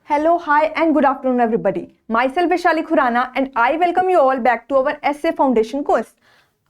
Hello, hi and good afternoon everybody. Myself Vaishali Khurana and I welcome you all back to our essay foundation course.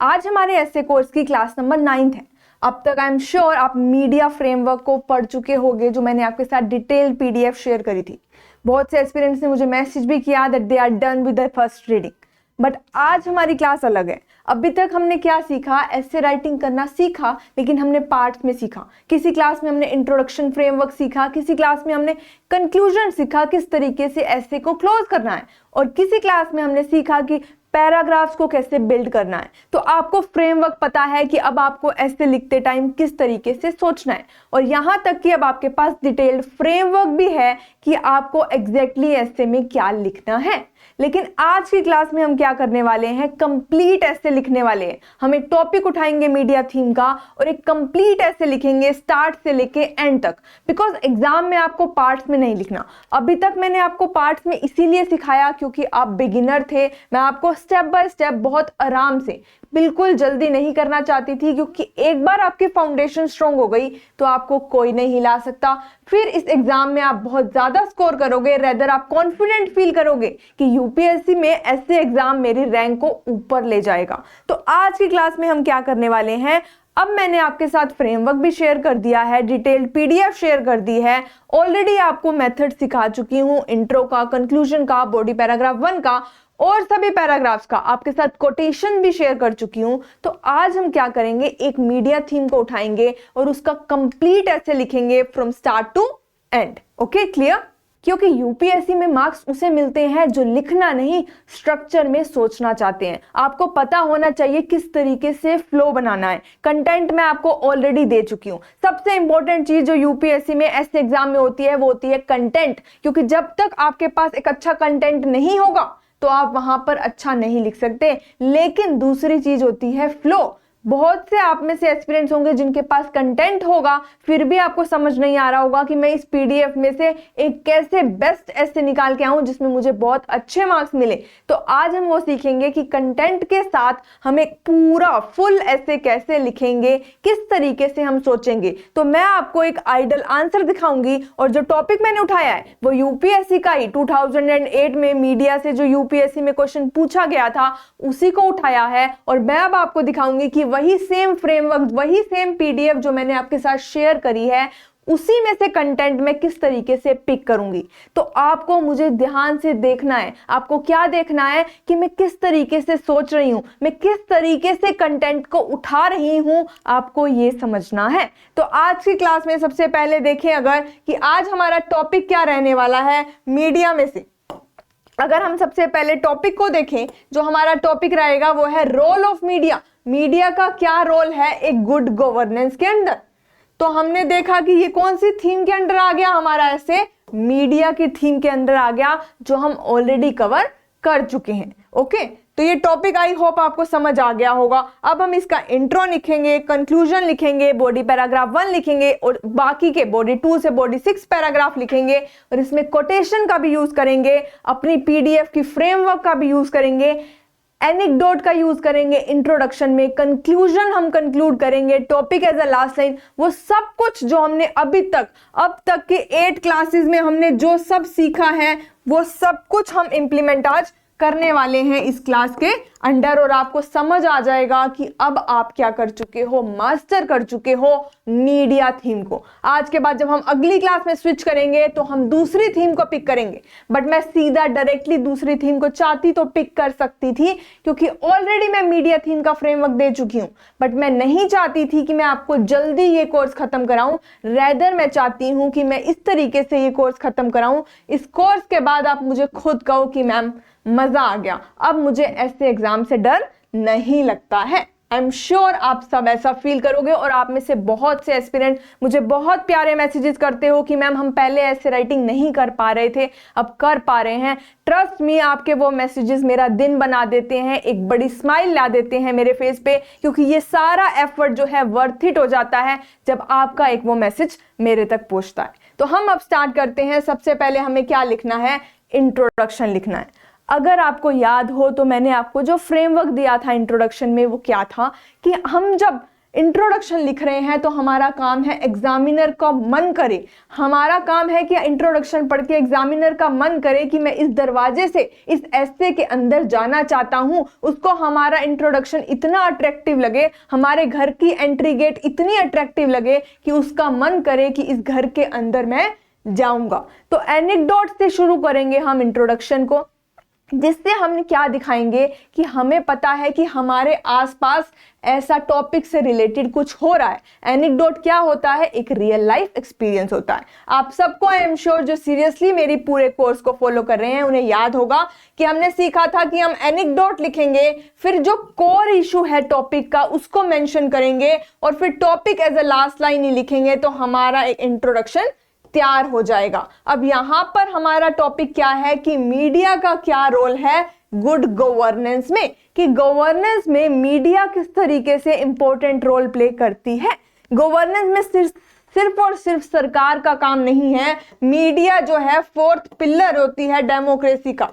आज हमारे essay course की class number 9 है। अब तक आई am sure आप media framework को पढ़ चुके होंगे जो मैंने आपके साथ डिटेल्ड पीडीएफ शेयर करी थी। बहुत से एस्पिरेंट्स ने मुझे मैसेज भी किया that they are done with the first reading. But आज हमारी क्लास अलग है। अभी तक हमने क्या सीखा, ऐसे राइटिंग करना सीखा, लेकिन हमने पार्ट्स में सीखा। किसी क्लास में हमने इंट्रोडक्शन फ्रेमवर्क सीखा, किसी क्लास में हमने कंक्लूजन सीखा किस तरीके से ऐसे को क्लोज करना है, और किसी क्लास में हमने सीखा कि पैराग्राफ्स को कैसे बिल्ड करना है। तो आपको फ्रेमवर्क पता है कि अब आपको ऐसे लिखते टाइम किस तरीके से सोचना है, और यहां तक कि अब आपके पास डिटेल्ड फ्रेमवर्क भी है कि आपको एग्जैक्टली ऐसे में क्या लिखना है। लेकिन आज की क्लास में हम क्या करने वाले हैं, कंप्लीट ऐसे लिखने वाले हैं। हम एक टॉपिक उठाएंगे मीडिया थीम का और एक कंप्लीट ऐसे लिखेंगे स्टार्ट से लेके एंड तक, बिकॉज एग्जाम में आपको पार्ट्स में नहीं लिखना। अभी तक मैंने आपको पार्ट्स में इसीलिए सिखाया क्योंकि आप बिगिनर थे। मैं आपको स्टेप बाय स्टेप बहुत आराम से, बिल्कुल जल्दी नहीं करना चाहती थी, क्योंकि एक बार आपकी फाउंडेशन स्ट्रांग हो गई तो आपको कोई नहीं हिला सकता। फिर इस एग्जाम में आप बहुत ज्यादा स्कोर करोगे, रेदर आप कॉन्फिडेंट फील करोगे कि यूपीएससी में ऐसे एग्जाम मेरी रैंक को ऊपर ले जाएगा। तो आज की क्लास में हम क्या करने वाले हैं, अब मैंने आपके साथ फ्रेमवर्क भी शेयर कर दिया है, डिटेल्ड पीडीएफ शेयर कर दी है, ऑलरेडी आपको मेथड सिखा चुकी हूं, इंट्रो का, कंक्लूजन का, बॉडी पैराग्राफ 1 का और सभी पैराग्राफ्स का आपके साथ कोटेशन भी शेयर कर चुकी हूं। तो आज हम क्या करेंगे, एक मीडिया थीम को उठाएंगे और उसका कंप्लीट ऐसे लिखेंगे from start to end. Okay, clear? क्योंकि यूपीएससी में मार्क्स उसे मिलते हैं जो लिखना नहीं, स्ट्रक्चर में सोचना चाहते हैं। आपको पता होना चाहिए किस तरीके से फ्लो बनाना है। कंटेंट मैं आपको ऑलरेडी दे चुकी हूं। सबसे इंपॉर्टेंट चीज जो यूपीएससी में ऐसे एग्जाम में होती है वो होती है कंटेंट, क्योंकि जब तक आपके पास एक अच्छा कंटेंट नहीं होगा तो आप वहां पर अच्छा नहीं लिख सकते। लेकिन दूसरी चीज होती है फ्लो। बहुत से आप में से एस्पिरेंट्स होंगे जिनके पास कंटेंट होगा, फिर भी आपको समझ नहीं आ रहा होगा कि मैं इस पीडीएफ में से एक कैसे बेस्ट ऐसे निकाल के आऊं जिसमें मुझे बहुत अच्छे मार्क्स मिले। तो आज हम वो सीखेंगे कि कंटेंट के साथ हम एक पूरा फुल ऐसे कैसे लिखेंगे, किस तरीके से हम सोचेंगे। तो मैं आपको एक आइडल आंसर दिखाऊंगी, और जो टॉपिक मैंने उठाया है वो यूपीएससी का ही 2008 में मीडिया से जो यूपीएससी में क्वेश्चन पूछा गया था उसी को उठाया है। और मैं अब आपको दिखाऊंगी कि वही सेम फ्रेमवर्क, वही सेम पीडीएफ जो मैंने आपके साथ शेयर करी है, उसी में से कंटेंट में किस तरीके से पिक करूंगी। तो आपको मुझे ध्यान से देखना है। आपको क्या देखना है कि मैं किस तरीके से सोच रही हूं, मैं किस तरीके से कंटेंट को उठा रही हूं, आपको ये समझना है। तो आज की क्लास में सबसे पहले देखें अगर कि आज हमारा टॉपिक क्या रहने वाला है मीडिया में से। अगर हम सबसे पहले टॉपिक को देखें, जो हमारा टॉपिक रहेगा वो है रोल ऑफ मीडिया। मीडिया का क्या रोल है एक गुड गवर्नेंस के अंदर। तो हमने देखा कि ये कौन सी थीम के अंदर आ गया, हमारा ऐसे मीडिया की थीम के अंदर आ गया, जो हम ऑलरेडी कवर कर चुके हैं। ओके, तो ये टॉपिक आई होप आपको समझ आ गया होगा। अब हम इसका इंट्रो लिखेंगे, कंक्लूजन लिखेंगे, बॉडी पैराग्राफ 1 लिखेंगे और बाकी के बॉडी 2 से बॉडी 6 पैराग्राफ लिखेंगे, और इसमें कोटेशन का भी यूज करेंगे, अपनी पीडीएफ की फ्रेमवर्क का भी यूज करेंगे, एनेक्डोट का यूज करेंगे इंट्रोडक्शन में, कंक्लूजन हम कंक्लूड करेंगे, topic as a last line. वो सब कुछ जो हमने अब तक के 8 क्लासेस में हमने जो सब सीखा है वो सब कुछ हम इंप्लीमेंट आज करने वाले हैं इस क्लास के अंडर, और आपको समझ आ जाएगा कि अब आप क्या कर चुके हो, मास्टर कर चुके हो मीडिया थीम को। आज के बाद जब हम अगली क्लास में स्विच करेंगे तो हम दूसरी थीम को पिक करेंगे, बट मैं सीधा डायरेक्टली दूसरी थीम को चाहती तो पिक कर सकती थी, क्योंकि ऑलरेडी मैं मीडिया थीम का फ्रेमवर्क दे चुकी हूं। बट मैं नहीं चाहती थी कि मैं आपको जल्दी ये कोर्स खत्म कराऊं, रेदर मैं चाहती हूं कि मैं इस तरीके से ये कोर्स खत्म कराऊं, इस कोर्स के बाद आप मुझे खुद कहो कि मैम मजा आ गया, अब मुझे ऐसे एग्जाम से डर नहीं लगता है। आई एम श्योर आप सब ऐसा फील करोगे, और आप में से बहुत से एस्पिरेंट मुझे बहुत प्यारे मैसेजेस करते हो कि मैम हम पहले ऐसे राइटिंग नहीं कर पा रहे थे, अब कर पा रहे हैं। ट्रस्ट मी, आपके वो मैसेजेस मेरा दिन बना देते हैं, एक बड़ी स्माइल ला देते हैं मेरे फेस पे, क्योंकि ये सारा एफर्ट जो है वर्थ इट हो जाता है जब आपका एक वो मैसेज मेरे तक पहुंचता है। तो हम अब स्टार्ट करते हैं। सबसे पहले हमें क्या लिखना है, इंट्रोडक्शन लिखना है। अगर आपको याद हो तो मैंने आपको जो फ्रेमवर्क दिया था इंट्रोडक्शन में वो क्या था कि हम जब इंट्रोडक्शन लिख रहे हैं तो हमारा काम है एग्जामिनर का मन करे, हमारा काम है कि इंट्रोडक्शन पढ़ के एग्जामिनर का मन करे कि मैं इस दरवाजे से इस एस्से के अंदर जाना चाहता हूं, उसको हमारा इंट्रोडक्शन इतना अट्रैक्टिव लगे, हमारे घर की एंट्री गेट इतनी अट्रैक्टिव लगे कि उसका मन करे कि इस घर के अंदर मैं जाऊंगा। तो एनेक्डोट से शुरू करेंगे हम इंट्रोडक्शन को, जिससे हम क्या दिखाएंगे कि हमें पता है कि हमारे आसपास ऐसा टॉपिक से रिलेटेड कुछ हो रहा है। एनेक्डोट क्या होता है? एक रियल लाइफ एक्सपीरियंस होता है। आप सबको आई एम श्योर जो सीरियसली मेरी पूरे कोर्स को फॉलो कर रहे हैं उन्हें याद होगा कि हमने सीखा था कि हम एनेक्डोट लिखेंगे, फिर जो कोर इशू है टॉपिक का उसको मेंशन करेंगे और फिर topic as a last line ही लिखेंगे, तो हमारा एक इंट्रोडक्शन तैयार हो जाएगा। अब यहां पर हमारा टॉपिक क्या है कि मीडिया का क्या रोल है गुड गवर्नेंस में, कि गवर्नेंस में मीडिया किस तरीके से इंपॉर्टेंट रोल प्ले करती है। गवर्नेंस में सिर्फ और सिर्फ सरकार का काम नहीं है, मीडिया जो है फोर्थ पिलर होती है डेमोक्रेसी का,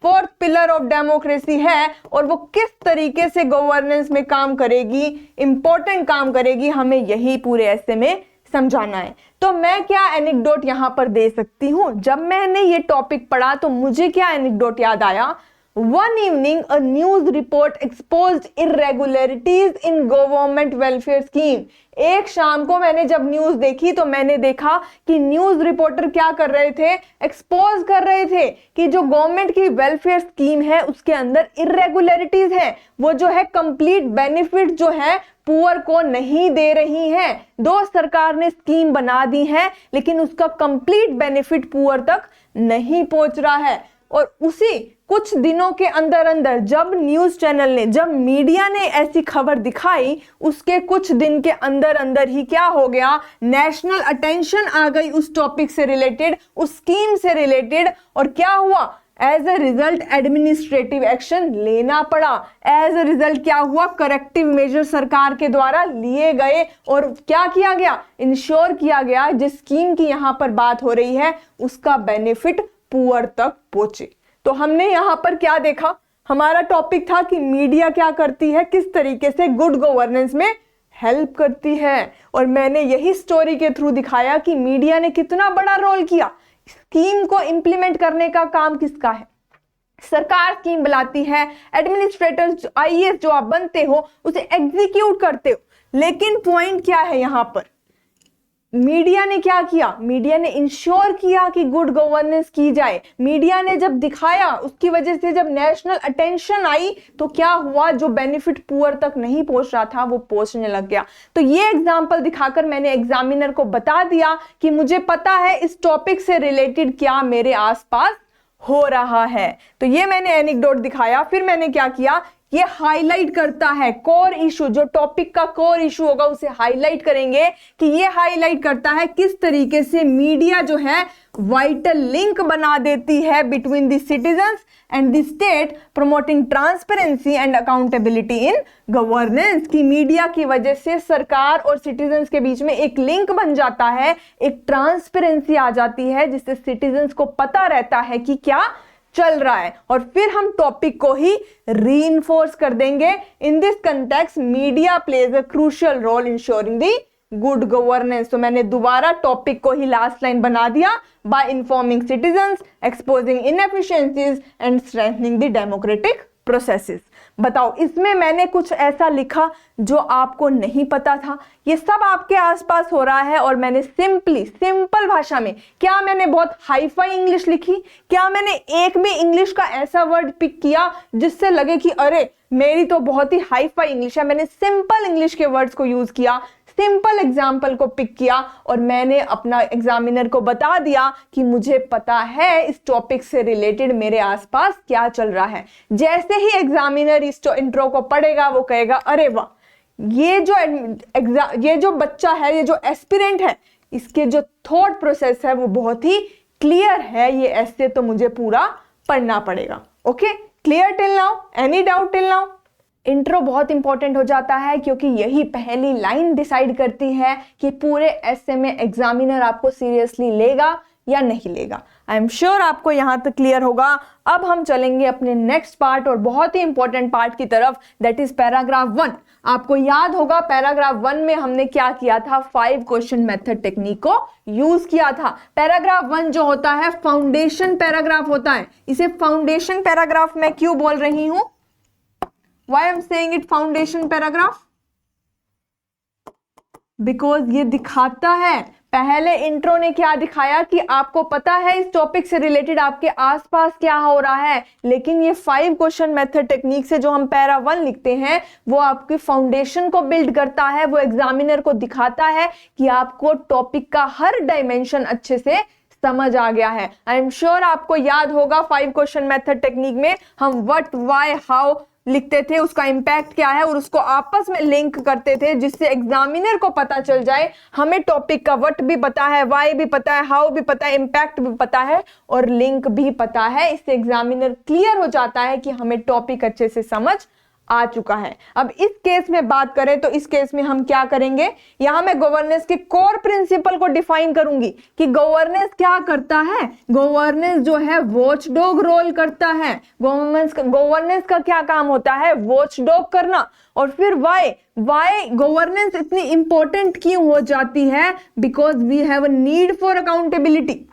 फोर्थ पिलर ऑफ डेमोक्रेसी है, और वो किस तरीके से गवर्नेंस में काम करेगी, इंपॉर्टेंट काम करेगी, हमें यही पूरे ऐसे में समझाना है। तो मैं क्या एनेक्डोट यहां पर दे सकती हूं? जब मैंने ये टॉपिक पढ़ा तो मुझे क्या एनेक्डोट याद आया? One evening, a news report exposed irregularities in government welfare scheme. एक शाम को मैंने जब न्यूज देखी तो मैंने देखा कि न्यूज रिपोर्टर क्या कर रहे थे? एक्सपोज कर रहे थे कि जो गवर्नमेंट की वेलफेयर स्कीम है उसके अंदर इरेगुलरिटीज है, वो जो है कंप्लीट बेनिफिट जो है पुअर को नहीं दे रही हैं। दो सरकार ने स्कीम बना दी है लेकिन उसका कंप्लीट बेनिफिट पुअर तक नहीं पहुंच रहा है। और उसी कुछ दिनों के अंदर अंदर जब न्यूज चैनल ने, जब मीडिया ने ऐसी खबर दिखाई, उसके कुछ दिन के अंदर अंदर ही क्या हो गया? नेशनल अटेंशन आ गई उस टॉपिक से रिलेटेड, उस स्कीम से रिलेटेड, और क्या हुआ? As a result administrative action लेना पड़ा। एज अ रिजल्ट क्या हुआ? करेक्टिव मेजर सरकार के द्वारा लिए गए, और क्या किया गया? इंश्योर किया गया जिस स्कीम की यहां पर बात हो रही है उसका बेनिफिट पुअर तक पहुंचे। तो हमने यहां पर क्या देखा? हमारा टॉपिक था कि मीडिया क्या करती है, किस तरीके से गुड गवर्नेंस में हेल्प करती है, और मैंने यही स्टोरी के थ्रू दिखाया कि मीडिया ने कितना बड़ा रोल किया। स्कीम को इंप्लीमेंट करने का काम किसका है? सरकार स्कीम बनाती है, एडमिनिस्ट्रेटर आईएएस जो आप बनते हो उसे एग्जीक्यूट करते हो, लेकिन पॉइंट क्या है यहां पर? मीडिया ने क्या किया? मीडिया ने इंश्योर किया कि गुड गवर्नेंस की जाए। मीडिया ने जब दिखाया, उसकी वजह से जब नेशनल अटेंशन आई तो क्या हुआ? जो बेनिफिट पुअर तक नहीं पहुंच रहा था वो पहुंचने लग गया। तो ये एग्जांपल दिखाकर मैंने एग्जामिनर को बता दिया कि मुझे पता है इस टॉपिक से रिलेटेड क्या मेरे आसपास हो रहा है। तो ये मैंने एनेक्डोट दिखाया। फिर मैंने क्या किया? ये हाईलाइट करता है कोर इशू, जो टॉपिक का कोर इशू होगा उसे हाईलाइट करेंगे कि ये हाईलाइट करता है किस तरीके से मीडिया जो है वाइटल लिंक बना देती है between the citizens and the state, promoting transparency and accountability in governance. की मीडिया की वजह से सरकार और सिटीजंस के बीच में एक लिंक बन जाता है, एक ट्रांसपेरेंसी आ जाती है जिससे सिटीजंस को पता रहता है कि क्या चल रहा है, और फिर हम टॉपिक को ही रीइंफोर्स कर देंगे। In this context media plays a crucial role ensuring the good governance. तो मैंने दोबारा टॉपिक को ही लास्ट लाइन बना दिया, by informing citizens, exposing inefficiencies and strengthening the democratic processes. बताओ, इसमें मैंने कुछ ऐसा लिखा जो आपको नहीं पता था? ये सब आपके आसपास हो रहा है और मैंने सिंपल भाषा में, क्या मैंने बहुत हाईफाई इंग्लिश लिखी? क्या मैंने एक भी इंग्लिश का ऐसा वर्ड पिक किया जिससे लगे कि अरे मेरी तो बहुत ही हाईफाई इंग्लिश है? मैंने सिंपल इंग्लिश के वर्ड्स को यूज किया, सिंपल एग्जाम्पल को पिक किया, और मैंने अपना एग्जामिनर को बता दिया कि मुझे पता है इस टॉपिक से रिलेटेड मेरे आसपास क्या चल रहा है। जैसे ही एग्जामिनर इस इंट्रो को पढ़ेगा वो कहेगा अरे वाह, ये जो बच्चा है, ये जो एस्पिरेंट है, इसके जो थॉट प्रोसेस है वो बहुत ही क्लियर है, ये ऐसे तो मुझे पूरा पढ़ना पड़ेगा। Okay, clear till now? Any doubt till now? Intro बहुत इंपॉर्टेंट हो जाता है क्योंकि यही पहली लाइन डिसाइड करती है कि पूरे ऐसे में एग्जामिनर आपको सीरियसली लेगा या नहीं लेगा। आई एम श्योर आपको यहाँ तक क्लियर होगा। अब हम चलेंगे अपने नेक्स्ट पार्ट और बहुत ही इंपॉर्टेंट पार्ट की तरफ, दैट इज पैराग्राफ 1। आपको याद होगा पैराग्राफ 1 में हमने क्या किया था, 5 क्वेश्चन मेथड टेक्निक को यूज किया था। पैराग्राफ 1 जो होता है फाउंडेशन पैराग्राफ होता है। इसे फाउंडेशन पैराग्राफ मैं क्यों बोल रही हूं, why I am saying it foundation paragraph, because ये दिखाता है, पहले इंट्रो ने क्या दिखाया कि आपको पता है इस टॉपिक से रिलेटेड आपके आसपास क्या हो रहा है, लेकिन ये 5 क्वेश्चन मेथड टेक्निक से जो हम पैरा 1 लिखते हैं वो आपकी फाउंडेशन को बिल्ड करता है। वो एग्जामिनर को दिखाता है कि आपको टॉपिक का हर डायमेंशन अच्छे से समझ आ गया है। आई एम श्योर आपको याद होगा 5 क्वेश्चन मेथड टेक्निक में हम व्हाट, व्हाई, हाउ लिखते थे, उसका इंपैक्ट क्या है, और उसको आपस में लिंक करते थे जिससे एग्जामिनर को पता चल जाए हमें टॉपिक का व्हाट भी पता है, व्हाई भी पता है, हाउ भी पता है, इंपैक्ट भी पता है और लिंक भी पता है। इससे एग्जामिनर क्लियर हो जाता है कि हमें टॉपिक अच्छे से समझ आ चुका है। अब इस केस में बात करें तो इस केस में हम क्या करेंगे, यहां मैं गवर्नेंस के कोर प्रिंसिपल को डिफाइन करूंगी कि गवर्नेंस क्या करता है। गवर्नेंस जो है वॉचडॉग रोल करता है। गवर्नेंस का क्या काम होता है, वॉचडॉग करना। और फिर वाई गवर्नेंस इतनी इंपॉर्टेंट क्यों हो जाती है, because we have a need for accountability.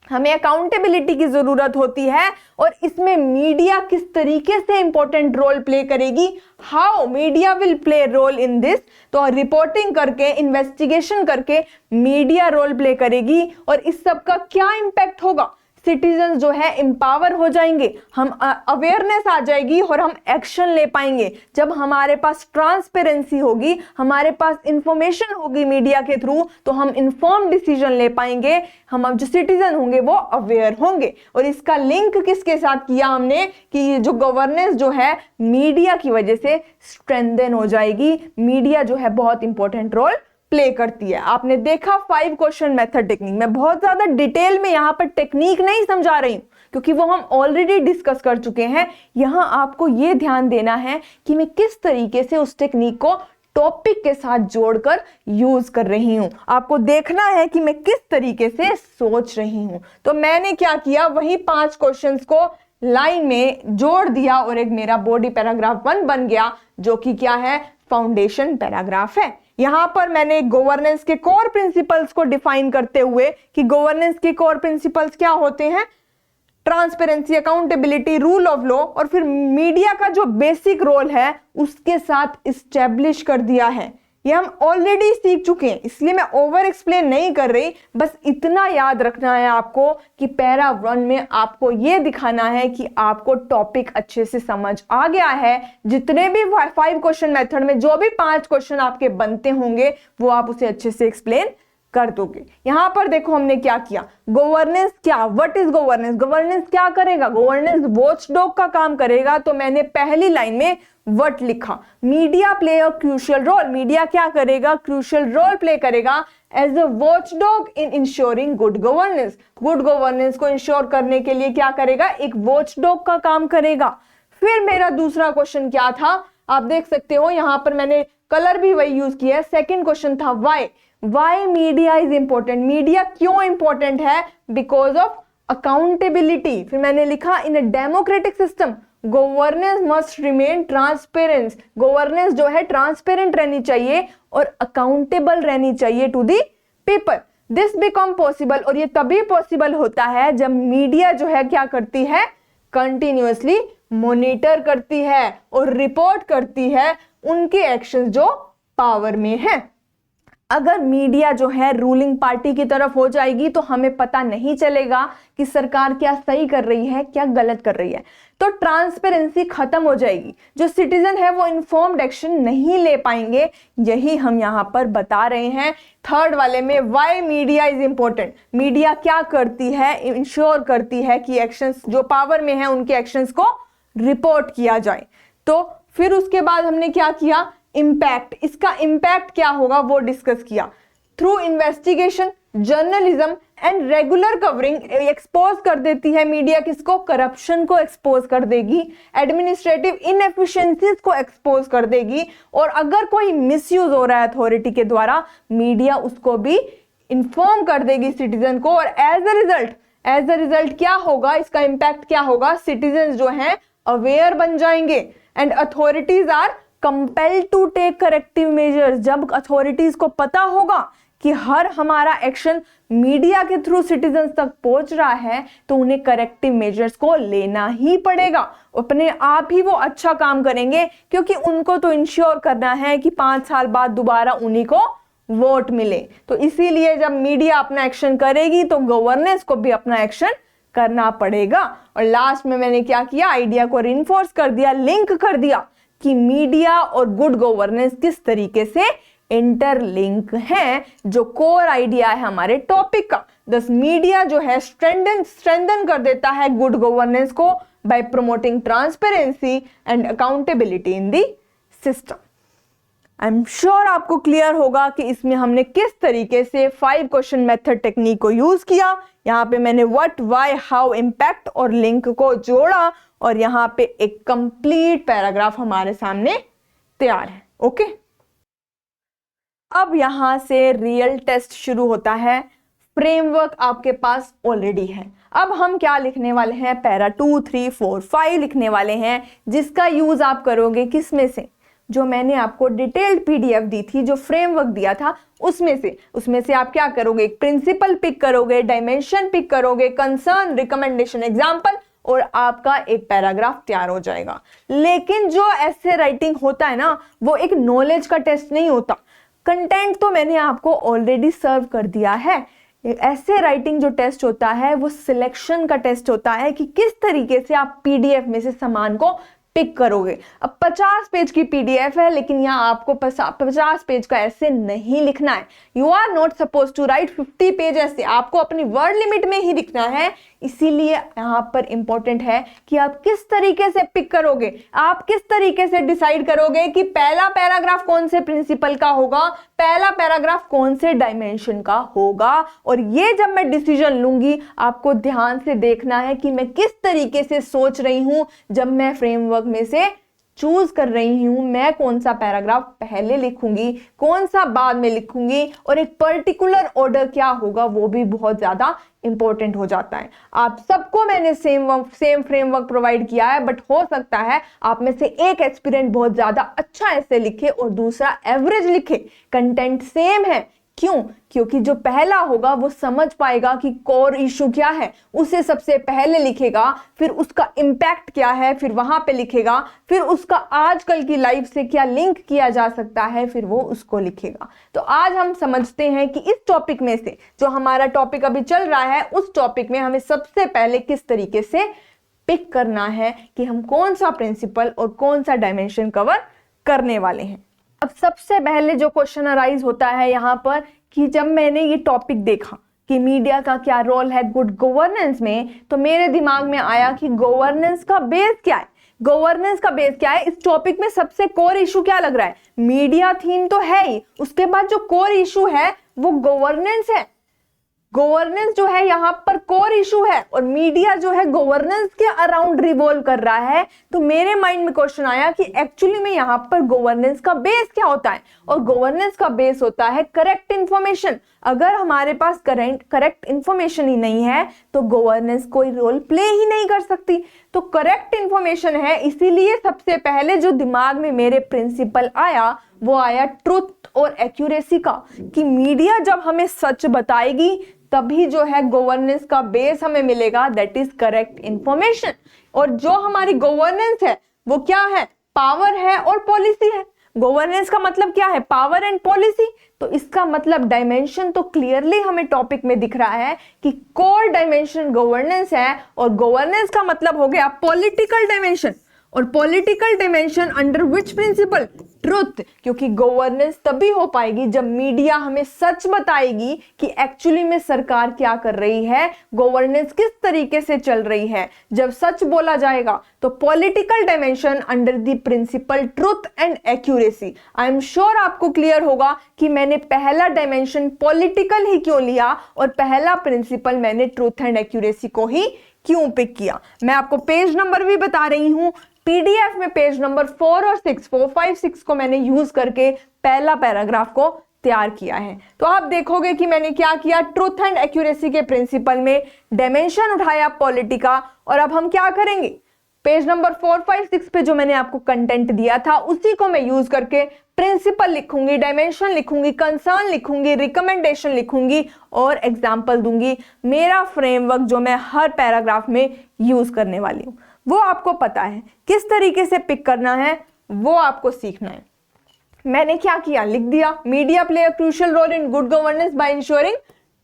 हमें अकाउंटेबिलिटी की जरूरत होती है और इसमें मीडिया किस तरीके से इंपॉर्टेंट रोल प्ले करेगी, how media will play role in this. तो रिपोर्टिंग करके, इन्वेस्टिगेशन करके मीडिया रोल प्ले करेगी और इस सब का क्या इंपैक्ट होगा, सिटीजन जो है एम्पावर हो जाएंगे, हम अवेयरनेस आ जाएगी और हम एक्शन ले पाएंगे। जब हमारे पास ट्रांसपेरेंसी होगी, हमारे पास इंफॉर्मेशन होगी मीडिया के थ्रू, तो हम इंफॉर्म डिसीजन ले पाएंगे, हम जो सिटीजन होंगे वो अवेयर होंगे। और इसका लिंक किसके साथ किया हमने कि जो गवर्नेंस जो है मीडिया की वजह से स्ट्रेंथन हो जाएगी। मीडिया जो है बहुत इंपॉर्टेंट रोल प्ले करती है। आपने देखा 5 क्वेश्चन मेथड टेक्निक में बहुत ज्यादा डिटेल में यहां पर टेक्निक नहीं समझा रही हूं क्योंकि वो हम ऑलरेडी डिस्कस कर चुके हैं। यहां आपको यह ध्यान देना है कि मैं किस तरीके से उस टेक्निक को टॉपिक के साथ जोड़कर यूज कर रही हूं। आपको देखना है कि मैं किस तरीके से सोच रही हूं। तो मैंने क्या किया, वही 5 क्वेश्चंस को लाइन में जोड़ दिया और एक मेरा बॉडी पैराग्राफ 1 बन गया जो कि क्या है, फाउंडेशन पैराग्राफ है। यहां पर मैंने गवर्नेंस के कोर प्रिंसिपल्स को डिफाइन करते हुए कि गवर्नेंस के कोर प्रिंसिपल्स क्या होते हैं, transparency, accountability, rule of law, और फिर मीडिया का जो बेसिक रोल है उसके साथ इस्टेब्लिश कर दिया है। ये हम ऑलरेडी सीख चुके हैं, इसलिए मैं ओवर एक्सप्लेन नहीं कर रही। बस इतना याद रखना है आपको कि पैरा 1 में आपको ये दिखाना है कि आपको टॉपिक अच्छे से समझ आ गया है। जितने भी 5 क्वेश्चन मेथड में जो भी 5 क्वेश्चन आपके बनते होंगे वो आप उसे अच्छे से एक्सप्लेन कर दोगे। यहां पर देखो हमने क्या किया, गवर्नेंस क्या, व्हाट इज गवर्नेंस, गवर्नेंस क्या करेगा, गवर्नेंस वॉचडॉग का काम करेगा। तो मैंने पहली लाइन में व्हाट लिखा, media play a crucial role, media क्या करेगा, क्रूशियल रोल प्ले करेगा as a watchdog in ensuring good governance. Good governance को इंश्योर करने के लिए क्या करेगा, एक वॉचडॉग का काम करेगा। फिर मेरा दूसरा क्वेश्चन क्या था, आप देख सकते हो यहां पर मैंने कलर भी वही यूज किया है। सेकेंड क्वेश्चन था why media is important, media क्यों इंपॉर्टेंट है, बिकॉज ऑफ अकाउंटेबिलिटी। फिर मैंने लिखा in a democratic system governance must remain transparence, governance जो है ट्रांसपेरेंट रहनी चाहिए और अकाउंटेबल रहनी चाहिए to the people. This become possible, और ये तभी पॉसिबल होता है जब मीडिया जो है क्या करती है, कंटिन्यूअसली मॉनिटर करती है और रिपोर्ट करती है उनके एक्शंस जो पावर में है। अगर मीडिया जो है रूलिंग पार्टी की तरफ हो जाएगी तो हमें पता नहीं चलेगा कि सरकार क्या सही कर रही है, क्या गलत कर रही है। तो ट्रांसपेरेंसी खत्म हो जाएगी, जो सिटीजन है वो इन्फॉर्म्ड एक्शन नहीं ले पाएंगे। यही हम यहां पर बता रहे हैं थर्ड वाले में, why media is important. Media क्या करती है, इंश्योर करती है कि एक्शंस जो पावर में है उनके एक्शंस को रिपोर्ट किया जाए। तो फिर उसके बाद हमने क्या किया, इंपैक्ट, इसका इंपैक्ट क्या होगा वो डिस्कस किया। Through investigation, journalism and regular covering expose कर देती है मीडिया किसको, करप्शन को एक्सपोज कर देगी, एडमिनिस्ट्रेटिव इनएफिशिएंसीज को एक्सपोज कर देगी, और अगर कोई मिसयूज हो रहा है अथॉरिटी के द्वारा मीडिया उसको भी इन्फॉर्म कर देगी सिटीजन को, और एज अ रिजल्ट क्या होगा, इसका इम्पैक्ट क्या होगा, सिटीजन जो हैं अवेयर बन जाएंगे and authorities are compelled to take corrective measures. जब अथॉरिटीज को पता होगा कि हर हमारा एक्शन मीडिया के थ्रू सिटीजन तक पहुंच रहा है, तो उन्हें करेक्टिव मेजर्स को लेना ही पड़ेगा। अपने आप ही वो अच्छा काम करेंगे, क्योंकि उनको तो इंश्योर करना है कि 5 साल बाद दोबारा उन्हीं को वोट मिले। तो इसीलिए जब मीडिया अपना एक्शन करेगी तो गवर्नेंस को भी अपना एक्शन करना पड़ेगा। और लास्ट में मैंने क्या किया, आइडिया को रिइंफोर्स कर दिया, लिंक कर दिया कि मीडिया और गुड गवर्नेंस किस तरीके से इंटरलिंक है, जो कोर आइडिया है हमारे टॉपिक का। दस मीडिया जो है स्ट्रेंथन कर देता है गुड गवर्नेंस को bye promoting transparency and accountability in the system. I am sure आपको क्लियर होगा कि इसमें हमने किस तरीके से 5 क्वेश्चन मेथड टेक्निक को यूज किया। यहाँ पे मैंने व्हाट, व्हाई, हाउ, इम्पैक्ट और लिंक को जोड़ा, और यहाँ पे एक कंप्लीट पैराग्राफ हमारे सामने तैयार है। ओके, अब यहां से रियल टेस्ट शुरू होता है। फ्रेमवर्क आपके पास ऑलरेडी है। अब हम क्या लिखने वाले हैं, पैरा 2, 3, 4, 5 लिखने वाले हैं, जिसका यूज आप करोगे किसमें से, जो मैंने आपको डिटेल्ड पीडीएफ दी थी, जो फ्रेमवर्क दिया था उसमें से आप क्या करोगे, एक प्रिंसिपल पिक करोगे, डायमेंशन पिक करोगे, कंसर्न, रिकमेंडेशन, एग्जाम्पल, और आपका एक पैराग्राफ तैयार हो जाएगा। लेकिन जो ऐसे राइटिंग होता है ना, वो एक नॉलेज का टेस्ट नहीं होता। कंटेंट तो मैंने आपको ऑलरेडी सर्व कर दिया है। ऐसे राइटिंग जो टेस्ट होता है वो सिलेक्शन का टेस्ट होता है कि किस तरीके से आप पीडीएफ में से सामान को पिक करोगे। अब 50 पेज की पीडीएफ है, लेकिन यहाँ आपको 50 पेज का ऐसे नहीं लिखना है। You are not suppose to write 50 page ऐसे, आपको अपनी वर्ड लिमिट में ही लिखना है। इसीलिए यहाँ पर इंपॉर्टेंट है कि आप किस तरीके से पिक करोगे, आप किस तरीके से डिसाइड करोगे कि पहला पैराग्राफ कौन से प्रिंसिपल का होगा, पहला पैराग्राफ कौन से डायमेंशन का होगा। और ये जब मैं डिसीजन लूंगी, आपको ध्यान से देखना है कि मैं किस तरीके से सोच रही हूं जब मैं फ्रेमवर्क में से चूज कर रही हूं, मैं कौन सा पैराग्राफ पहले लिखूंगी, कौन सा बाद में लिखूंगी, और एक पर्टिकुलर ऑर्डर क्या होगा, वो भी बहुत ज्यादा इंपॉर्टेंट हो जाता है। आप सबको मैंने सेम फ्रेमवर्क प्रोवाइड किया है, बट हो सकता है आप में से एक एस्पिरेंट बहुत ज्यादा अच्छा ऐसे लिखे और दूसरा एवरेज लिखे। कंटेंट सेम है, क्यों? क्योंकि जो पहला होगा वो समझ पाएगा कि कोर इशू क्या है, उसे सबसे पहले लिखेगा, फिर उसका इम्पैक्ट क्या है, फिर वहां पे लिखेगा, फिर उसका आजकल की लाइफ से क्या लिंक किया जा सकता है, फिर वो उसको लिखेगा। तो आज हम समझते हैं कि इस टॉपिक में से, जो हमारा टॉपिक अभी चल रहा है, उस टॉपिक में हमें सबसे पहले किस तरीके से पिक करना है कि हम कौन सा प्रिंसिपल और कौन सा डायमेंशन कवर करने वाले हैं। अब सबसे पहले जो क्वेश्चन अराइज होता है यहाँ पर कि जब मैंने ये टॉपिक देखा कि मीडिया का क्या रोल है गुड गवर्नेंस में, तो मेरे दिमाग में आया कि गवर्नेंस का बेस क्या है। गवर्नेंस का बेस क्या है, इस टॉपिक में सबसे कोर इशू क्या लग रहा है, मीडिया थीम तो है ही, उसके बाद जो कोर इशू है वो गवर्नेंस है। गवर्नेंस जो है यहाँ पर कोर इशू है और मीडिया जो है गवर्नेंस के अराउंड रिवॉल्व कर रहा है। तो मेरे माइंड में क्वेश्चन आया कि एक्चुअली में यहाँ पर गवर्नेंस का बेस क्या होता है, और गवर्नेंस का बेस होता है करेक्ट इंफॉर्मेशन। अगर हमारे पास करेक्ट इंफॉर्मेशन ही नहीं है तो गवर्नेंस कोई रोल प्ले ही नहीं कर सकती। तो करेक्ट इंफॉर्मेशन है, इसीलिए सबसे पहले जो दिमाग में मेरे प्रिंसिपल आया वो आया ट्रुथ और एक्यूरेसी का, कि मीडिया जब हमें सच बताएगी तभी जो है गवर्नेंस का बेस हमें मिलेगा, दैट इज करेक्ट इंफॉर्मेशन। और जो हमारी गवर्नेंस है वो क्या है, पावर है और पॉलिसी है। गवर्नेंस का मतलब क्या है, पावर एंड पॉलिसी। तो इसका मतलब डायमेंशन तो क्लियरली हमें टॉपिक में दिख रहा है कि कोर डायमेंशन गवर्नेंस है, और गवर्नेंस का मतलब हो गया पॉलिटिकल डायमेंशन, और political dimension under which principle, truth. क्योंकि गवर्नेंस तभी हो पाएगी जब मीडिया हमें सच बताएगी कि एक्चुअली में सरकार क्या कर रही है, गवर्नेंस किस तरीके से चल रही है। जब सच बोला जाएगा तो political dimension under the principle truth and accuracy. I am sure आपको क्लियर होगा कि मैंने पहला डायमेंशन पॉलिटिकल ही क्यों लिया और पहला प्रिंसिपल मैंने ट्रुथ एंड एक्यूरेसी को ही क्यों पिक किया। मैं आपको पेज नंबर भी बता रही हूं, पीडीएफ में पेज नंबर 4 और 6 को मैंने यूज करके पहला पैराग्राफ को तैयार किया है। तो आप देखोगे कि मैंने क्या किया, ट्रूथ एंड एक्यूरेसी के प्रिंसिपल में डायमेंशन उठाया पॉलिटी का, और अब हम क्या करेंगे, पेज नंबर 4, 5, 6 पे जो मैंने आपको कंटेंट दिया था उसी को मैं यूज करके प्रिंसिपल लिखूंगी, डायमेंशन लिखूंगी, कंसर्न लिखूंगी, रिकमेंडेशन लिखूंगी और एग्जाम्पल दूंगी। मेरा फ्रेमवर्क जो मैं हर पैराग्राफ में यूज करने वाली हूँ वो आपको पता है, किस तरीके से पिक करना है वो आपको सीखना है। मैंने क्या किया, लिख दिया, media play a crucial role in good governance by ensuring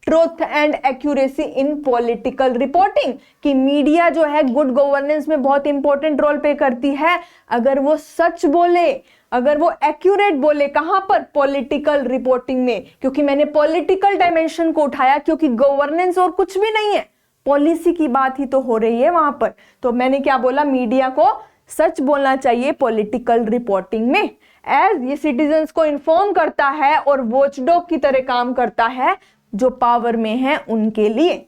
truth and accuracy in political reporting, कि मीडिया जो है गुड गवर्नेंस में बहुत इंपॉर्टेंट रोल प्ले करती है अगर वो सच बोले, अगर वो एक्यूरेट बोले। कहां पर, पॉलिटिकल रिपोर्टिंग में, क्योंकि मैंने पॉलिटिकल डायमेंशन को उठाया, क्योंकि गवर्नेंस और कुछ भी नहीं है, पॉलिसी की बात ही तो हो रही है वहां पर। तो मैंने क्या बोला, मीडिया को सच बोलना चाहिए पॉलिटिकल रिपोर्टिंग में, एज ये सिटीजन्स को इन्फॉर्म करता है और वॉचडॉग की तरह काम करता है जो पावर में है उनके लिए।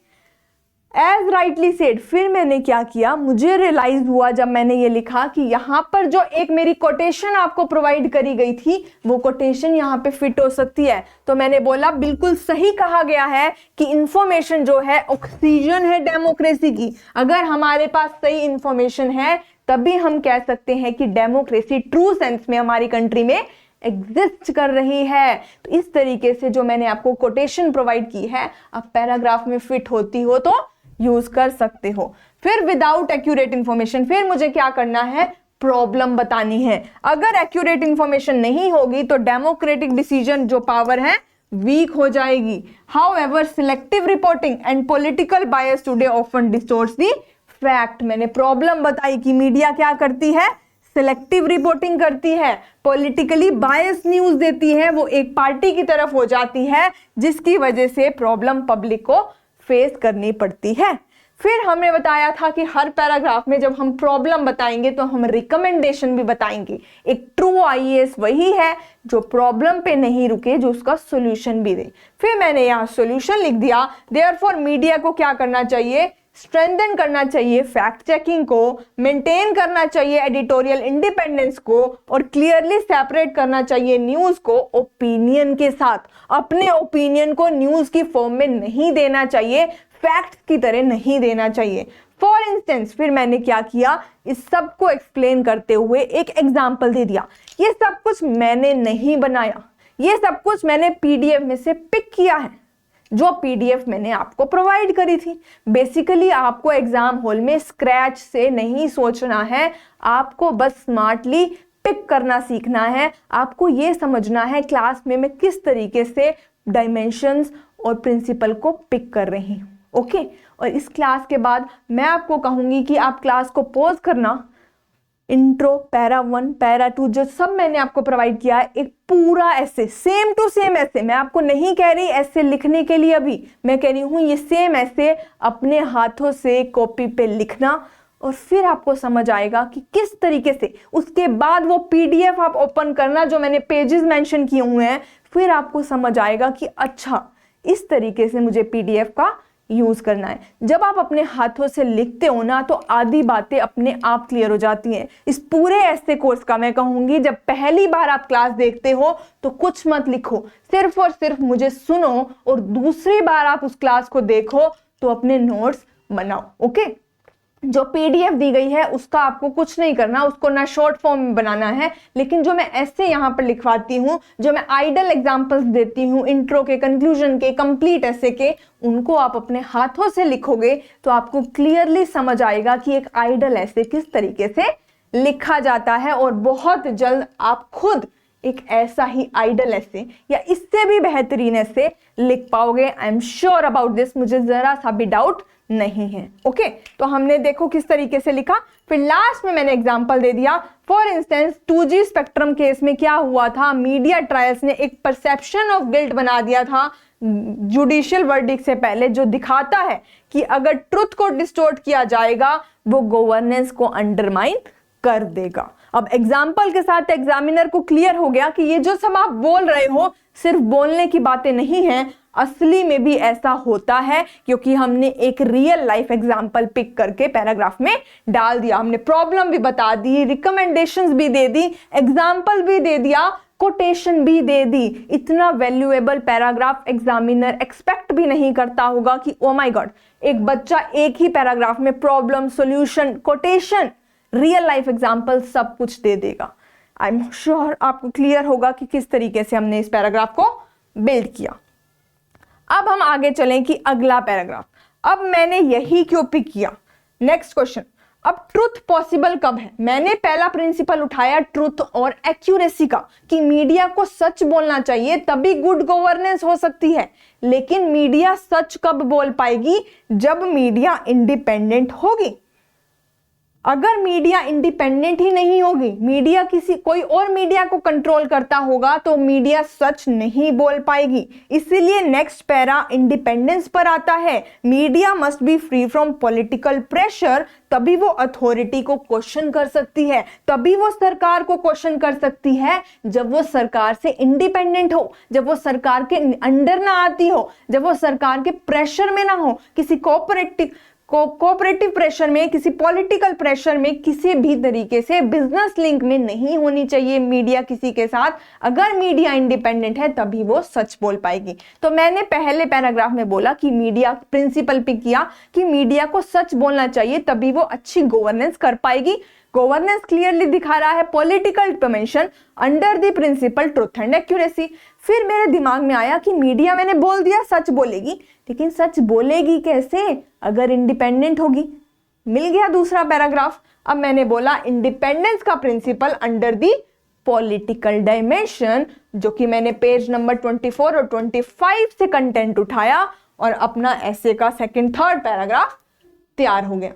एज राइटली सेड, फिर मैंने क्या किया, मुझे रियलाइज हुआ जब मैंने ये लिखा कि यहां पर जो एक मेरी कोटेशन आपको प्रोवाइड करी गई थी वो कोटेशन यहां पे फिट हो सकती है। तो मैंने बोला बिल्कुल सही कहा गया है कि इंफॉर्मेशन जो है ऑक्सीजन है डेमोक्रेसी की। अगर हमारे पास सही इंफॉर्मेशन है तभी हम कह सकते हैं कि डेमोक्रेसी ट्रू सेंस में हमारी कंट्री में एग्जिस्ट कर रही है। तो इस तरीके से जो मैंने आपको कोटेशन प्रोवाइड की है, आप पैराग्राफ में फिट होती हो तो यूज कर सकते हो। फिर विदाउट एक्यूरेट इंफॉर्मेशन, फिर मुझे क्या करना है, प्रॉब्लम बतानी है। अगर एक्यूरेट इंफॉर्मेशन नहीं होगी तो डेमोक्रेटिक डिसीजन जो पावर है वीक हो जाएगी। However selective reporting and political bias today often distorts the fact. मैंने प्रॉब्लम बताई कि मीडिया क्या करती है, सिलेक्टिव रिपोर्टिंग करती है, पॉलिटिकली बायस न्यूज देती है, वो एक पार्टी की तरफ हो जाती है जिसकी वजह से प्रॉब्लम पब्लिक को फेस करनी पड़ती है। फिर हमने बताया था कि हर पैराग्राफ में जब हम प्रॉब्लम बताएंगे तो हम रिकमेंडेशन भी बताएंगे। एक ट्रू आईएएस वही है जो प्रॉब्लम पे नहीं रुके, जो उसका सॉल्यूशन भी दे। फिर मैंने यहाँ सॉल्यूशन लिख दिया। देयरफॉर मीडिया को क्या करना चाहिए, स्ट्रेंथन करना चाहिए फैक्ट चेकिंग को, मेंटेन करना चाहिए एडिटोरियल इंडिपेंडेंस को, और क्लियरली सेपरेट करना चाहिए न्यूज को ओपिनियन के साथ। अपने ओपिनियन को न्यूज की फॉर्म में नहीं देना चाहिए, फैक्ट की तरह नहीं देना चाहिए। फॉर इंस्टेंस, फिर मैंने क्या किया, इस सब को एक्सप्लेन करते हुए एक एग्जाम्पल दे दिया। ये सब कुछ मैंने नहीं बनाया, ये सब कुछ मैंने पीडीएफ में से पिक किया है, जो पीडीएफ मैंने आपको प्रोवाइड करी थी। बेसिकली आपको एग्जाम हॉल में स्क्रैच से नहीं सोचना है, आपको बस स्मार्टली पिक करना सीखना है। आपको ये समझना है क्लास में मैं किस तरीके से डायमेंशंस और प्रिंसिपल को पिक कर रही हूँ। ओके, और इस क्लास के बाद मैं आपको कहूंगी कि आप क्लास को पॉज करना, इंट्रो, पैरा 1, पैरा 2 जो सब मैंने आपको प्रोवाइड किया है, एक पूरा ऐसे सेम टू सेम ऐसे, मैं आपको नहीं कह रही ऐसे लिखने के लिए, अभी मैं कह रही हूँ ये सेम ऐसे अपने हाथों से कॉपी पे लिखना, और फिर आपको समझ आएगा कि किस तरीके से। उसके बाद वो पीडीएफ आप ओपन करना जो मैंने पेजेस मेंशन किए हुए हैं, फिर आपको समझ आएगा कि अच्छा इस तरीके से मुझे पीडीएफ का यूज करना है। जब आप अपने हाथों से लिखते हो ना तो आधी बातें अपने आप क्लियर हो जाती हैं। इस पूरे ऐसे कोर्स का मैं कहूंगी जब पहली बार आप क्लास देखते हो तो कुछ मत लिखो, सिर्फ और सिर्फ मुझे सुनो, और दूसरी बार आप उस क्लास को देखो तो अपने नोट्स बनाओ। ओके, जो पीडीएफ दी गई है उसका आपको कुछ नहीं करना, उसको ना शॉर्ट फॉर्म में बनाना है, लेकिन जो मैं ऐसे यहाँ पर लिखवाती हूँ, जो मैं आइडल एग्जांपल्स देती हूँ इंट्रो के, कंक्लूजन के, कंप्लीट ऐसे के, उनको आप अपने हाथों से लिखोगे तो आपको क्लियरली समझ आएगा कि एक आइडल ऐसे किस तरीके से लिखा जाता है, और बहुत जल्द आप खुद एक ऐसा ही आइडल ऐसे या इससे भी बेहतरीन ऐसे लिख पाओगे। आई एम श्योर अबाउट दिस, मुझे जरा सा भी डाउट नहीं है। ओके, तो हमने देखो किस तरीके से लिखा। फिर लास्ट में मैंने एग्जांपल दे दिया। For instance 2G spectrum case में क्या हुआ था, मीडिया ट्रायल्स ने एक परसेप्शन ऑफ गिल्ट बना दिया था जुडिशियल वर्डिक्ट से पहले, जो दिखाता है कि अगर ट्रुथ को डिस्टोर्ट किया जाएगा वो गवर्नेंस को अंडरमाइन कर देगा। अब एग्जाम्पल के साथ एग्जामिनर को क्लियर हो गया कि ये जो सब आप बोल रहे हो सिर्फ बोलने की बातें नहीं हैं, असली में भी ऐसा होता है, क्योंकि हमने एक रियल लाइफ एग्जाम्पल पिक करके पैराग्राफ में डाल दिया। हमने प्रॉब्लम भी बता दी, रिकमेंडेशंस भी दे दी, एग्जाम्पल भी दे दिया, कोटेशन भी दे दी। इतना वैल्यूएबल पैराग्राफ एग्जामिनर एक्सपेक्ट भी नहीं करता होगा कि ओ माय गॉड, एक बच्चा एक ही पैराग्राफ में problem, solution, quotation, real life example सब कुछ दे देगा। आई एम श्योर आपको क्लियर होगा कि किस तरीके से हमने इस पैराग्राफ को बिल्ड किया। अब हम आगे चलें कि अगला पैराग्राफ, अब मैंने यही क्यों पिक किया। नेक्स्ट क्वेश्चन, अब ट्रुथ पॉसिबल कब है। मैंने पहला प्रिंसिपल उठाया ट्रुथ और एक्यूरेसी का, कि मीडिया को सच बोलना चाहिए तभी गुड गवर्नेंस हो सकती है। लेकिन मीडिया सच कब बोल पाएगी, जब मीडिया इंडिपेंडेंट होगी। अगर मीडिया इंडिपेंडेंट ही नहीं होगी, मीडिया कोई और मीडिया को कंट्रोल करता होगा, तो मीडिया सच नहीं बोल पाएगी। इसीलिए नेक्स्ट पैरा इंडिपेंडेंस पर आता है। Media must be free from political pressure, तभी वो अथॉरिटी को क्वेश्चन कर सकती है, तभी वो सरकार को क्वेश्चन कर सकती है, जब वो सरकार से इंडिपेंडेंट हो, जब वो सरकार के अंडर ना आती हो, जब वो सरकार के प्रेशर में ना हो, किसी कोऑपरेटिव प्रेशर में, किसी पॉलिटिकल प्रेशर में, किसी भी तरीके से बिजनेस लिंक में नहीं होनी चाहिए मीडिया किसी के साथ। अगर मीडिया इंडिपेंडेंट है तभी वो सच बोल पाएगी। तो मैंने पहले पैराग्राफ में बोला कि मीडिया प्रिंसिपल पिक किया कि मीडिया को सच बोलना चाहिए तभी वो अच्छी गवर्नेंस कर पाएगी। गवर्नेंस क्लियरली दिखा रहा है political dimension under the principle truth and accuracy. फिर मेरे दिमाग में आया कि मीडिया, मैंने बोल दिया सच बोलेगी, लेकिन सच बोलेगी कैसे अगर इंडिपेंडेंट होगी। मिल गया दूसरा पैराग्राफ। अब मैंने बोला इंडिपेंडेंस का principle under the political dimension, जो कि मैंने पेज नंबर 24 और 25 से कंटेंट उठाया और अपना ऐसे का सेकंड थर्ड पैराग्राफ तैयार हो गया।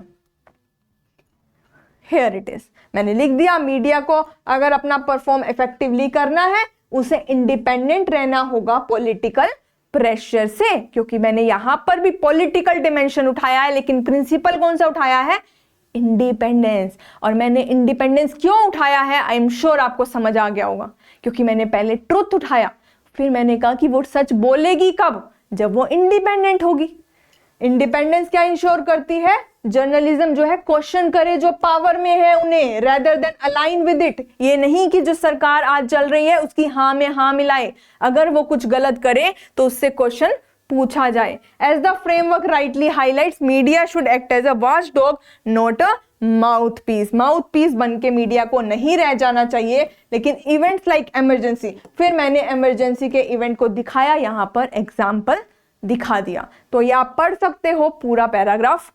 Here it is, मैंने लिख दिया मीडिया को अगर अपना परफॉर्म इफेक्टिवली करना है, उसे इंडिपेंडेंट रहना होगा पॉलिटिकल प्रेशर से, क्योंकि मैंने यहां पर भी पॉलिटिकल डिमेंशन उठाया है, लेकिन प्रिंसिपल कौन सा उठाया है, इंडिपेंडेंस। और मैंने इंडिपेंडेंस क्यों उठाया है, आई एम श्योर आपको समझ आ गया होगा, क्योंकि मैंने पहले ट्रुथ उठाया, फिर मैंने कहा कि वो सच बोलेगी कब, जब वो इंडिपेंडेंट होगी। इंडिपेंडेंस क्या इंश्योर करती है, जर्नलिज्म जो है क्वेश्चन करे जो पावर में है उन्हें, rather than align with it. ये नहीं कि जो सरकार आज चल रही है उसकी हाँ में हाँ मिलाए, अगर वो कुछ गलत करे तो उससे क्वेश्चन पूछा जाए। As the framework rightly highlights, media should act as a watch dog not a mouthpiece. Mouthpiece बन के मीडिया को नहीं रह जाना चाहिए, लेकिन इवेंट्स लाइक इमरजेंसी, फिर मैंने इमरजेंसी के इवेंट को दिखाया, यहां पर एग्जाम्पल दिखा दिया। तो ये आप पढ़ सकते हो, पूरा पैराग्राफ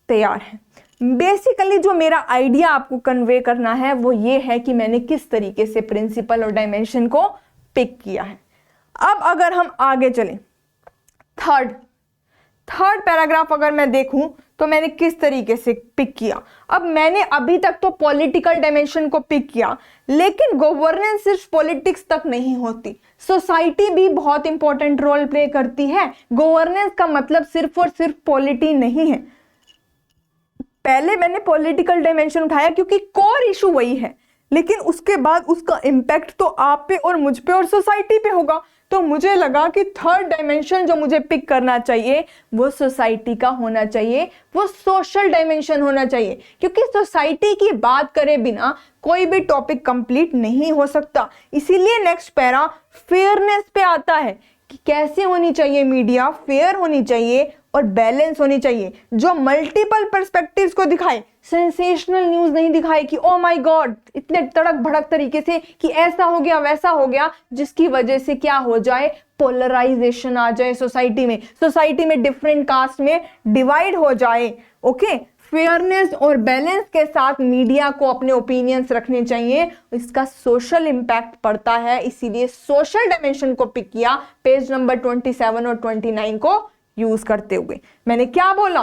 तैयार है। बेसिकली जो मेरा आइडिया आपको कन्वे करना है वो ये है कि मैंने किस तरीके से प्रिंसिपल और डायमेंशन को पिक किया है। अब अगर हम आगे चलें, थर्ड पैराग्राफ अगर मैं देखूं तो मैंने किस तरीके से पिक किया। अब मैंने अभी तक तो पॉलिटिकल डायमेंशन को पिक किया, लेकिन गवर्नेंस सिर्फ पॉलिटिक्स तक नहीं होती, सोसाइटी भी बहुत इंपॉर्टेंट रोल प्ले करती है। गवर्नेंस का मतलब सिर्फ और सिर्फ पॉलिटी नहीं है। पहले मैंने पॉलिटिकल डायमेंशन उठाया क्योंकि कोर इशू वही है, लेकिन उसके बाद उसका इम्पैक्ट तो आप पे और मुझ पे और सोसाइटी पे होगा। तो मुझे लगा कि थर्ड डायमेंशन जो मुझे पिक करना चाहिए वो सोसाइटी का होना चाहिए, वो सोशल डायमेंशन होना चाहिए, क्योंकि सोसाइटी की बात करे बिना कोई भी टॉपिक कंप्लीट नहीं हो सकता। इसीलिए नेक्स्ट पैरा फेयरनेस पे आता है कि कैसे होनी चाहिए मीडिया, फेयर होनी चाहिए और बैलेंस होनी चाहिए, जो मल्टीपल पर्सपेक्टिव्स को दिखाए, सेंसेशनल न्यूज नहीं दिखाए कि ओ माय गॉड इतने तड़क भड़क तरीके से कि ऐसा हो गया वैसा हो गया, जिसकी वजह से क्या हो जाए, पोलराइजेशन आ जाए सोसाइटी में डिफरेंट कास्ट में डिवाइड हो जाए। ओके, फेयरनेस और बैलेंस के साथ मीडिया को अपने ओपिनियंस रखने चाहिए, इसका सोशल इंपैक्ट पड़ता है। इसीलिए सोशल डायमेंशन को पिक किया पेज नंबर 27 और 29 को यूज करते हुए। मैंने क्या बोला,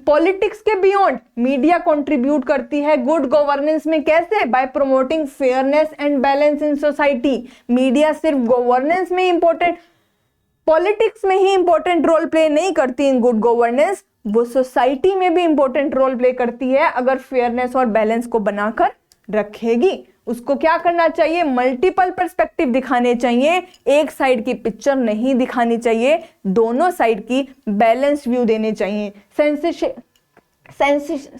पॉलिटिक्स के बियॉन्ड मीडिया कंट्रीब्यूट करती है गुड गवर्नेंस में। कैसे? Bye promoting fairness and balance in society. Media सिर्फ गवर्नेंस में इंपॉर्टेंट, पॉलिटिक्स में ही इंपॉर्टेंट रोल प्ले नहीं करती इन गुड गवर्नेंस, वो सोसाइटी में भी इंपॉर्टेंट रोल प्ले करती है अगर फेयरनेस और बैलेंस को बनाकर रखेगी। उसको क्या करना चाहिए, मल्टीपल पर्सपेक्टिव दिखाने चाहिए, एक साइड की पिक्चर नहीं दिखानी चाहिए, दोनों साइड की बैलेंस व्यू देने चाहिए।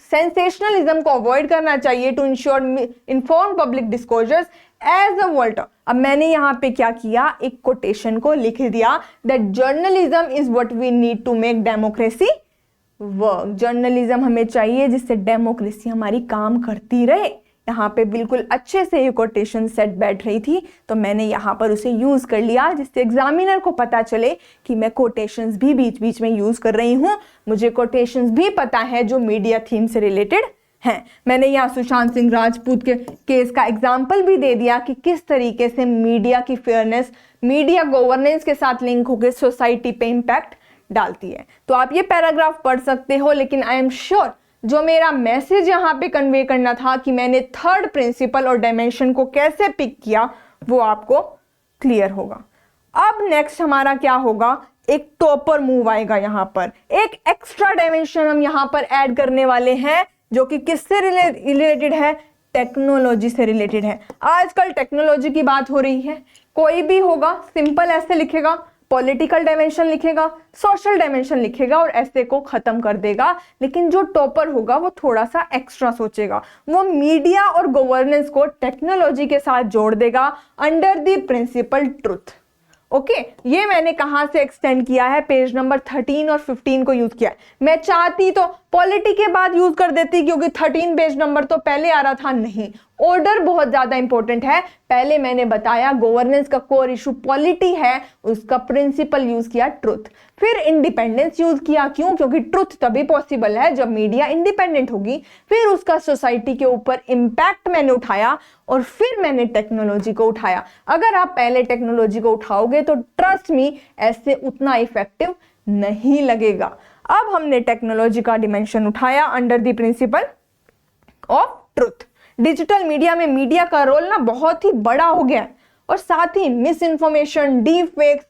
सेंसेशनलिज्म को अवॉइड करना चाहिए to ensure inform public disclosures as a voter. अब मैंने यहाँ पे क्या किया, एक कोटेशन को लिख दिया that journalism is what we need to make democracy work. Journalism हमें चाहिए जिससे डेमोक्रेसी हमारी काम करती रहे। यहाँ पे बिल्कुल अच्छे से ये कोटेशन सेट बैठ रही थी, तो मैंने यहाँ पर उसे यूज कर लिया जिससे एग्जामिनर को पता चले कि मैं कोटेशंस भी बीच बीच में यूज कर रही हूँ, मुझे कोटेशंस भी पता है जो मीडिया थीम से रिलेटेड हैं। मैंने यहाँ सुशांत सिंह राजपूत के केस का एग्जाम्पल भी दे दिया कि किस तरीके से मीडिया की फेयरनेस मीडिया गवर्नेंस के साथ लिंक होकर सोसाइटी पे इम्पैक्ट डालती है। तो आप ये पैराग्राफ पढ़ सकते हो, लेकिन आई एम श्योर जो मेरा मैसेज यहाँ पे कन्वे करना था कि मैंने थर्ड प्रिंसिपल और डायमेंशन को कैसे पिक किया वो आपको क्लियर होगा। अब नेक्स्ट हमारा क्या होगा, एक टॉपर मूव आएगा। यहाँ पर एक एक्स्ट्रा डायमेंशन हम यहाँ पर ऐड करने वाले हैं जो कि किससे रिलेटेड है, टेक्नोलॉजी से रिलेटेड है। आजकल टेक्नोलॉजी की बात हो रही है, कोई भी होगा सिंपल ऐसे लिखेगा, पॉलिटिकल डायमेंशन लिखेगा, सोशल डायमेंशन लिखेगा और ऐसे को खत्म कर देगा। लेकिन जो टॉपर होगा वो थोड़ा सा एक्स्ट्रा सोचेगा, वो मीडिया और गवर्नेंस को टेक्नोलॉजी के साथ जोड़ देगा under the principle truth. Okay, ये मैंने कहां से एक्सटेंड किया है, पेज नंबर 13 और 15 को यूज किया है। मैं चाहती तो पॉलिटी के बाद यूज कर देती क्योंकि 13 पेज नंबर तो पहले आ रहा था, नहीं, ऑर्डर बहुत ज्यादा इंपॉर्टेंट है। पहले मैंने बताया गवर्नेंस का कोर इशू पॉलिटी है, उसका प्रिंसिपल यूज किया ट्रुथ, फिर इंडिपेंडेंस यूज किया। क्यों? क्योंकि ट्रुथ तभी पॉसिबल है जब मीडिया इंडिपेंडेंट होगी। फिर उसका सोसाइटी के ऊपर इंपैक्ट मैंने उठाया और फिर मैंने टेक्नोलॉजी को उठाया। अगर आप पहले टेक्नोलॉजी को उठाओगे तो ट्रस्ट मी ऐसे उतना इफेक्टिव नहीं लगेगा। अब हमने टेक्नोलॉजी का डिमेंशन उठाया under the principle of truth. Digital media में मीडिया का रोल ना बहुत ही बड़ा हो गया है और साथ ही मिस इन्फॉर्मेशन, डीप फेक्स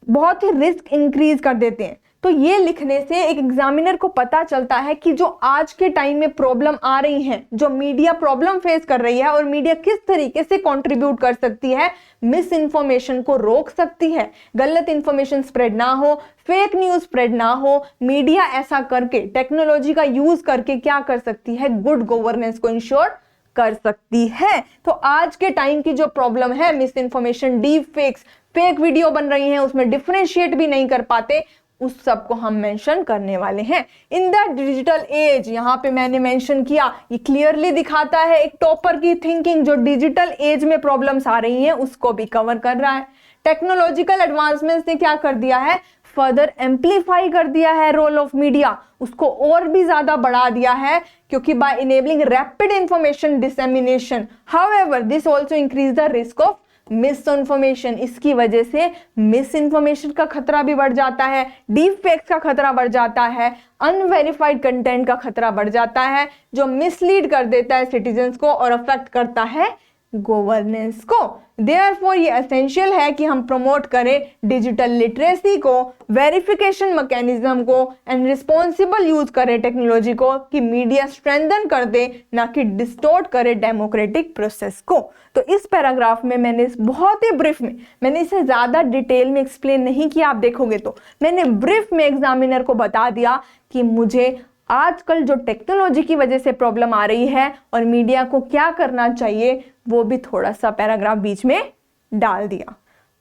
बहुत ही रिस्क इंक्रीज कर देते हैं। तो ये लिखने से एक एग्जामिनर को पता चलता है कि जो आज के टाइम में प्रॉब्लम आ रही है, जो मीडिया प्रॉब्लम फेस कर रही है और मीडिया किस तरीके से कंट्रीब्यूट कर सकती है, मिस इन्फॉर्मेशन को रोक सकती है, गलत इन्फॉर्मेशन स्प्रेड ना हो, फेक न्यूज स्प्रेड ना हो। मीडिया ऐसा करके, टेक्नोलॉजी का यूज करके क्या कर सकती है, गुड गवर्नेंस को इंश्योर कर सकती है। तो आज के टाइम की जो प्रॉब्लम है, miss information, deep fakes, fake video बन रही हैं, उसमें डिफरेंशिएट भी नहीं कर पाते, उस सब को हम मेंशन करने वाले हैं। इन द डिजिटल एज, यहाँ पे मैंने मेंशन किया, ये क्लियरली दिखाता है एक टॉपर की थिंकिंग जो डिजिटल एज में प्रॉब्लम्स आ रही हैं उसको भी कवर कर रहा है। टेक्नोलॉजिकल एडवांसमेंट्स ने क्या कर दिया है, फर्दर एम्पलीफाई कर दिया है रोल ऑफ मीडिया, उसको और भी ज्यादा बढ़ा दिया है, क्योंकि by enabling rapid information dissemination, however this also increase the risk of misinformation. इसकी वजह से मिस इन्फॉर्मेशन का खतरा भी बढ़ जाता है, डीप फेक्स का खतरा बढ़ जाता है, अनवेरिफाइड कंटेंट का खतरा बढ़ जाता है, जो मिसलीड कर देता है सिटीजन्स को और अफेक्ट करता है गवर्नेंस को। देयरफॉर ये एसेंशियल है कि हम प्रमोट करें डिजिटल लिटरेसी को, वेरिफिकेशन मैकेनिज्म को एंड रिस्पॉन्सिबल यूज करें टेक्नोलॉजी को, कि मीडिया स्ट्रेंथन कर दे, ना कि डिस्टोर्ट करे डेमोक्रेटिक प्रोसेस को। तो इस पैराग्राफ में मैंने बहुत ही ब्रीफ में, मैंने इसे ज्यादा डिटेल में एक्सप्लेन नहीं किया, आप देखोगे तो मैंने ब्रीफ में एग्जामिनर को बता दिया कि मुझे आजकल जो टेक्नोलॉजी की वजह से प्रॉब्लम आ रही है और मीडिया को क्या करना चाहिए, वो भी थोड़ा सा पैराग्राफ बीच में डाल दिया।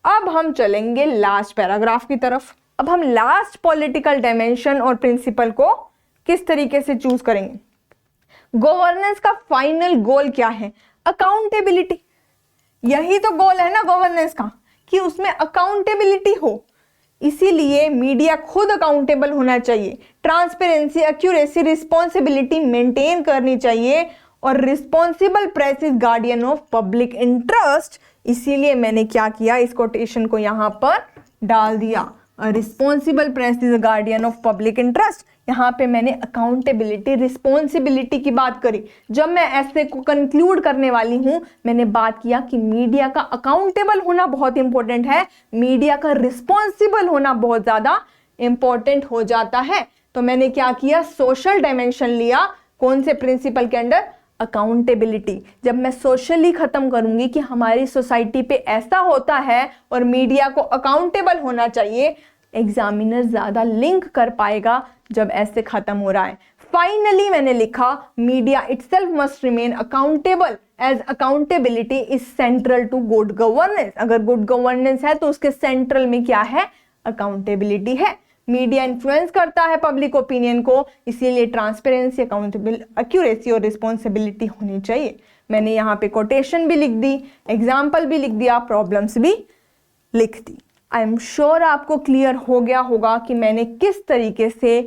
अब हम चलेंगे लास्ट पैराग्राफ की तरफ। अब हम लास्ट पॉलिटिकल डायमेंशन और प्रिंसिपल को किस तरीके से चूज करेंगे। गवर्नेंस का फाइनल गोल क्या है, अकाउंटेबिलिटी। यही तो गोल है ना गवर्नेंस का, कि उसमें अकाउंटेबिलिटी हो। इसीलिए मीडिया खुद अकाउंटेबल होना चाहिए, ट्रांसपेरेंसी, एक्यूरेसी, रिस्पॉन्सिबिलिटी मेंटेन करनी चाहिए, और responsible press is guardian of public interest. इसीलिए मैंने क्या किया, इस कोटेशन को यहां पर डाल दिया, responsible press is guardian of public interest. यहाँ पे मैंने अकाउंटेबिलिटी, रिस्पॉन्सिबिलिटी की बात करी। जब मैं ऐसे को कंक्लूड करने वाली हूं, मैंने बात किया कि मीडिया का अकाउंटेबल होना बहुत इंपॉर्टेंट है, मीडिया का रिस्पॉन्सिबल होना बहुत ज्यादा इंपॉर्टेंट हो जाता है। तो मैंने क्या किया, सोशल डायमेंशन लिया, कौन से प्रिंसिपल के अंडर, अकाउंटेबिलिटी। जब मैं सोशली खत्म करूंगी कि हमारी सोसाइटी पे ऐसा होता है और मीडिया को अकाउंटेबल होना चाहिए, एग्जामिनर ज्यादा लिंक कर पाएगा जब ऐसे खत्म हो रहा है। फाइनली मैंने लिखा, media itself must remain accountable as accountability is central to good governance. अगर गुड गवर्नेंस है तो उसके सेंट्रल में क्या है, अकाउंटेबिलिटी है। मीडिया इन्फ्लुएंस करता है पब्लिक ओपिनियन को, इसीलिए ट्रांसपेरेंसी, अकाउंटेबिलिटी, एक्यूरेसी और रिस्पॉन्सिबिलिटी होनी चाहिए। मैंने यहाँ पे कोटेशन भी लिख दी, एग्जाम्पल भी लिख दिया, प्रॉब्लम्स भी लिख दी। आई एम श्योर आपको क्लियर हो गया होगा कि मैंने किस तरीके से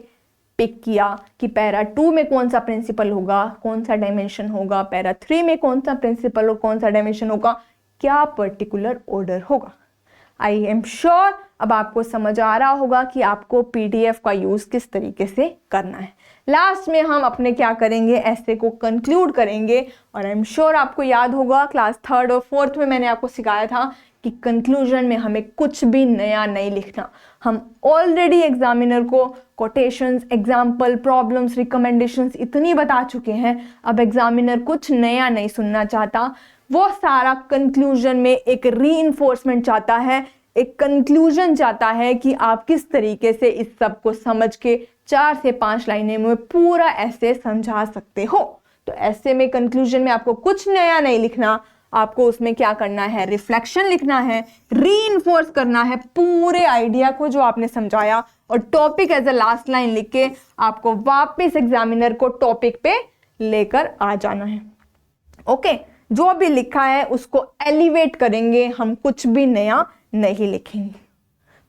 पिक किया कि पैरा 2 में कौन सा प्रिंसिपल होगा, कौन सा डायमेंशन होगा, पैरा 3 में कौन सा प्रिंसिपल और कौन सा डायमेंशन होगा, क्या पर्टिकुलर ऑर्डर होगा। आई एम श्योर अब आपको समझ आ रहा होगा कि आपको पीडीएफ का यूज किस तरीके से करना है। लास्ट में हम अपने क्या करेंगे, ऐसे को कंक्लूड करेंगे। और आई एम श्योर आपको याद होगा क्लास 3rd और 4th में मैंने आपको सिखाया था कि कंक्लूजन में हमें कुछ भी नया नहीं लिखना। हम ऑलरेडी एग्जामिनर को कोटेशंस, एग्जाम्पल, प्रॉब्लम्स, रिकमेंडेशंस इतनी बता चुके हैं। अब एग्जामिनर कुछ नया नहीं सुनना चाहता, वो सारा कंक्लूजन में एक रीइंफोर्समेंट चाहता है, एक कंक्लूजन चाहता है कि आप किस तरीके से इस सब को समझ के 4 से 5 लाइनें में पूरा ऐसे समझा सकते हो। तो ऐसे में कंक्लूजन में आपको कुछ नया नहीं लिखना, आपको उसमें क्या करना है, रिफ्लेक्शन लिखना है, रीइंफोर्स करना है पूरे आइडिया को जो आपने समझाया, और topic as a last line लिख के आपको वापस एग्जामिनर को टॉपिक पे लेकर आ जाना है। ओके, जो भी लिखा है उसको एलिवेट करेंगे, हम कुछ भी नया नहीं लिखेंगे।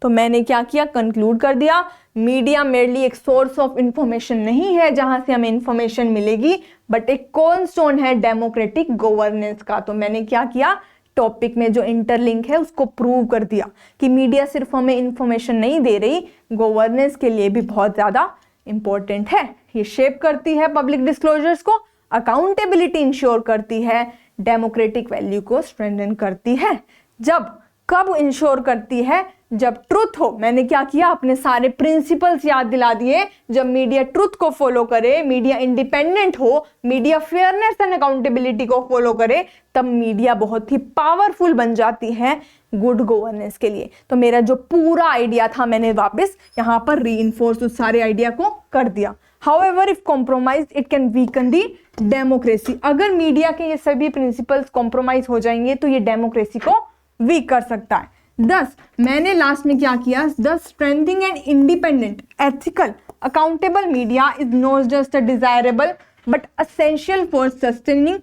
तो मैंने क्या किया, कंक्लूड कर दिया, मीडिया मेरली एक सोर्स ऑफ इंफॉर्मेशन नहीं है जहां से हमें इंफॉर्मेशन मिलेगी, बट एक कॉर्नस्टोन है डेमोक्रेटिक गवर्नेंस का। तो मैंने क्या किया, टॉपिक में जो इंटरलिंक है उसको प्रूव कर दिया कि मीडिया सिर्फ हमें इंफॉर्मेशन नहीं दे रही, गवर्नेंस के लिए भी बहुत ज्यादा इंपॉर्टेंट है। ये शेप करती है पब्लिक डिस्क्लोजर्स को, अकाउंटेबिलिटी इंश्योर करती है, डेमोक्रेटिक वैल्यू को स्ट्रेंथन करती है। जब कब इंश्योर करती है, जब ट्रुथ हो। मैंने क्या किया, अपने सारे प्रिंसिपल्स याद दिला दिए। जब मीडिया ट्रुथ को फॉलो करे, मीडिया इंडिपेंडेंट हो, मीडिया फेयरनेस एंड अकाउंटेबिलिटी को फॉलो करे, तब मीडिया बहुत ही पावरफुल बन जाती है गुड गवर्नेंस के लिए। तो मेरा जो पूरा आइडिया था मैंने वापस यहाँ पर रीइंफोर्स उस सारे आइडिया को कर दिया। However, if compromised, it can weaken the democracy. अगर मीडिया के ये सभी प्रिंसिपल्स कॉम्प्रोमाइज हो जाएंगे तो ये डेमोक्रेसी को वीक कर सकता है। दस, मैंने लास्ट में क्या किया, दस strengthening and independent, ethical, accountable media is not just a desirable but essential for sustaining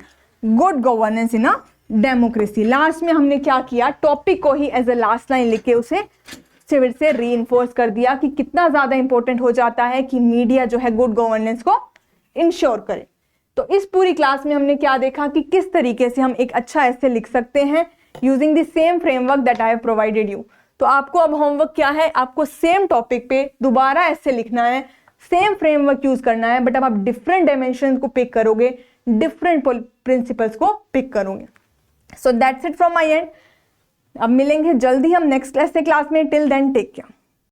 good governance in a democracy. Last में हमने क्या किया, टॉपिक को ही एज अ लास्ट लाइन लिख के उसे फिर से रीइंफोर्स कर दिया कि कितना ज्यादा इंपॉर्टेंट हो जाता है कि मीडिया जो है गुड गवर्नेंस को इंश्योर करे। तो इस पूरी क्लास में हमने क्या देखा कि किस तरीके से हम एक अच्छा ऐसे लिख सकते हैं using the same framework that I have provided you. तो आपको अब होमवर्क क्या है, आपको सेम टॉपिक पे दोबारा ऐसे लिखना है, सेम फ्रेमवर्क यूज करना है, बट अब आप डिफरेंट डायमेंशन को पिक करोगे, डिफरेंट प्रिंसिपल्स को पिक करोगे। So that's it from my end. अब मिलेंगे जल्दी हम नेक्स्ट क्लास में। Till then take care.